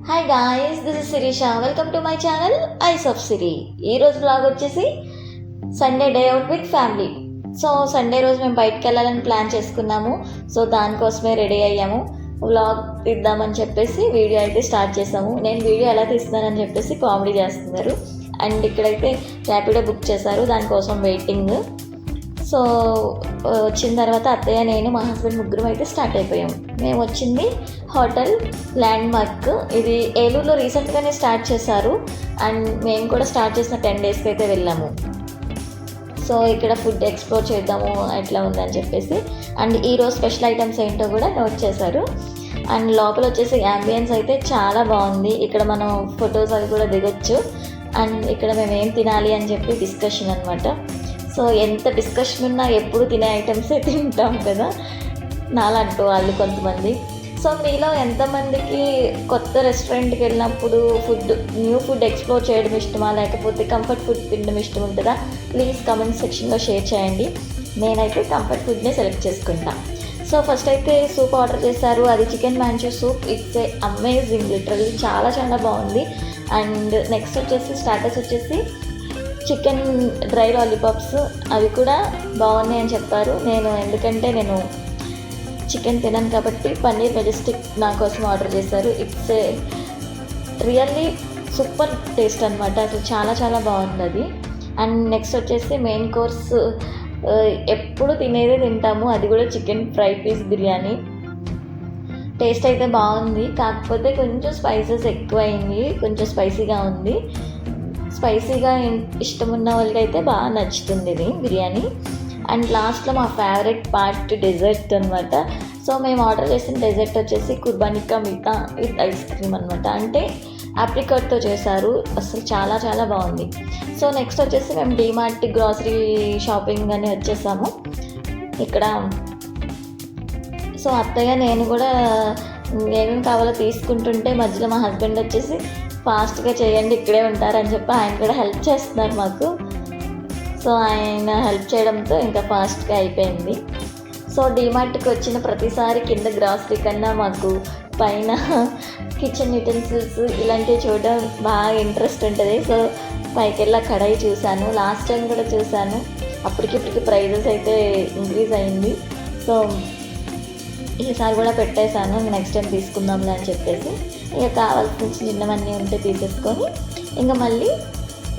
Hi guys, this is Shirisha. Welcome to my channel eyes of Siri. ఈరోజు blog వచ్చేసి Sunday day out with family. So Sunday రోజు మేము బయటకు వెళ్ళాలని ప్లాన్ చేసుకున్నాము. సో దానికోసమే రెడీ అయ్యాము. వ్లాగ్ తీద్దామని చెప్పేసి వీడియో అయితే స్టార్ట్ చేసాము. నేను వీడియో ఎలా తీస్తున్నానని చెప్పేసి కామెడీ చేస్తున్నారు. అండ్ ఇక్కడైతే ర్యాపిడో బుక్ చేశారు, దానికోసం వెయిటింగ్. సో వచ్చిన తర్వాత అత్తయ్య, నేను, మా హస్బెండ్ ముగ్గురం అయితే స్టార్ట్ అయిపోయాము. మేము వచ్చింది హోటల్ ల్యాండ్ మార్క్. ఇది ఏలూరులో రీసెంట్గానే స్టార్ట్ చేశారు. అండ్ మేము కూడా స్టార్ట్ చేసిన 10 డేస్కి అయితే వెళ్ళాము. సో ఇక్కడ ఫుడ్ ఎక్స్ప్లోర్ చేద్దాము ఎట్లా ఉందని చెప్పేసి. అండ్ ఈరోజు స్పెషల్ ఐటమ్స్ ఏంటో కూడా నోట్ చేశారు. అండ్ లోపల వచ్చేసి యాంబియన్స్ అయితే చాలా బాగుంది. ఇక్కడ మనం ఫొటోస్ అవి కూడా దిగొచ్చు. అండ్ ఇక్కడ మేము ఏం తినాలి అని చెప్పి డిస్కషన్ అనమాట. సో ఎంత డిస్కషన్ ఉన్నా ఎప్పుడు తినే ఐటమ్సే తింటాం కదా, నాలంటూ వాళ్ళు కొంతమంది. సో మీలో ఎంతమందికి కొత్త రెస్టారెంట్కి వెళ్ళినప్పుడు న్యూ ఫుడ్ ఎక్స్ప్లోర్ చేయడం ఇష్టమా, లేకపోతే కంఫర్ట్ ఫుడ్ తినడం ఇష్టం ఉంటుందా? ప్లీజ్ కమెంట్ సెక్షన్లో షేర్ చేయండి. నేనైతే కంఫర్ట్ ఫుడ్నే సెలెక్ట్ చేసుకుంటాను. సో ఫస్ట్ అయితే సూప్ ఆర్డర్ చేశారు. అది chicken Manchow soup. It's a amazing, literally చాలా చాలా బాగుంది. అండ్ నెక్స్ట్ వచ్చేసి స్టార్టర్స్ వచ్చేసి చికెన్ డ్రై లాలీపాప్స్, అవి కూడా బాగున్నాయి అని చెప్పారు. ఎందుకంటే నేను చికెన్ తినాను కాబట్టి పన్నీర్ మెజెస్టిక్ నా కోసం ఆర్డర్ చేశారు. It's a really super taste అనమాట. అసలు చాలా చాలా బాగుంది అది. అండ్ నెక్స్ట్ వచ్చేసి మెయిన్ కోర్స్, ఎప్పుడు తినేదే తింటాము, అది కూడా chicken fry piece biryani. Taste అయితే బాగుంది, కాకపోతే కొంచెం స్పైసెస్ ఎక్కువైంది, కొంచెం స్పైసీగా ఉంది. స్పైసీగా ఇష్టం ఉన్న వాళ్ళకి అయితే బాగా నచ్చుతుంది ఇది బిర్యానీ. అండ్ లాస్ట్లో మా ఫేవరెట్ పార్ట్ డెజర్ట్ అనమాట. సో మేము ఆర్డర్ చేసిన డెజర్ట్ వచ్చేసి కుర్బానికా మిఠా విత్ ఐస్ క్రీమ్ అనమాట. అంటే ఆప్రికాట్తో చేశారు. అసలు చాలా చాలా బాగుంది. సో నెక్స్ట్ వచ్చేసి మేము డీమార్ట్ గ్రాసరీ షాపింగ్ అని వచ్చేసాము ఇక్కడ. సో అత్తయ్య, నేను కూడా ఏమేమి కావాలో తీసుకుంటుంటే మధ్యలో మా హస్బెండ్ వచ్చేసి ఫాస్ట్గా చేయండి, ఇక్కడే ఉంటారని చెప్పి ఆయన కూడా హెల్ప్ చేస్తున్నారు మాకు. సో ఆయన హెల్ప్ చేయడంతో ఇంకా ఫాస్ట్గా అయిపోయింది. సో డీమార్ట్కి వచ్చిన ప్రతిసారి కింద గ్రాసరీ కన్నా మాకు పైన కిచెన్ యూటెన్సిల్స్ ఇలాంటివి చూడడం బాగా ఇంట్రెస్ట్ ఉంటుంది. సో పైకి వెళ్ళి కడాయి చూశాను, లాస్ట్ టైం కూడా చూశాను. అప్పటికిప్పటికి ప్రైజెస్ అయితే ఇంక్రీజ్ అయింది. సో ఈసారి కూడా పెట్టేశాను, నెక్స్ట్ టైం తీసుకుందాంలే అని చెప్పేసి. ఇక కావాల్సిన చిన్నవన్నీ ఉంటే తీసేసుకొని ఇంకా మళ్ళీ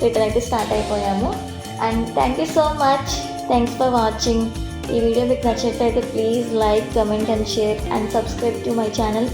రిటర్న్ అయితే స్టార్ట్ అయిపోయాము. And thank you so much, thanks for watching. ఈ వీడియో మీకు నచ్చినట్లయితే please like, comment and share and subscribe to my channel.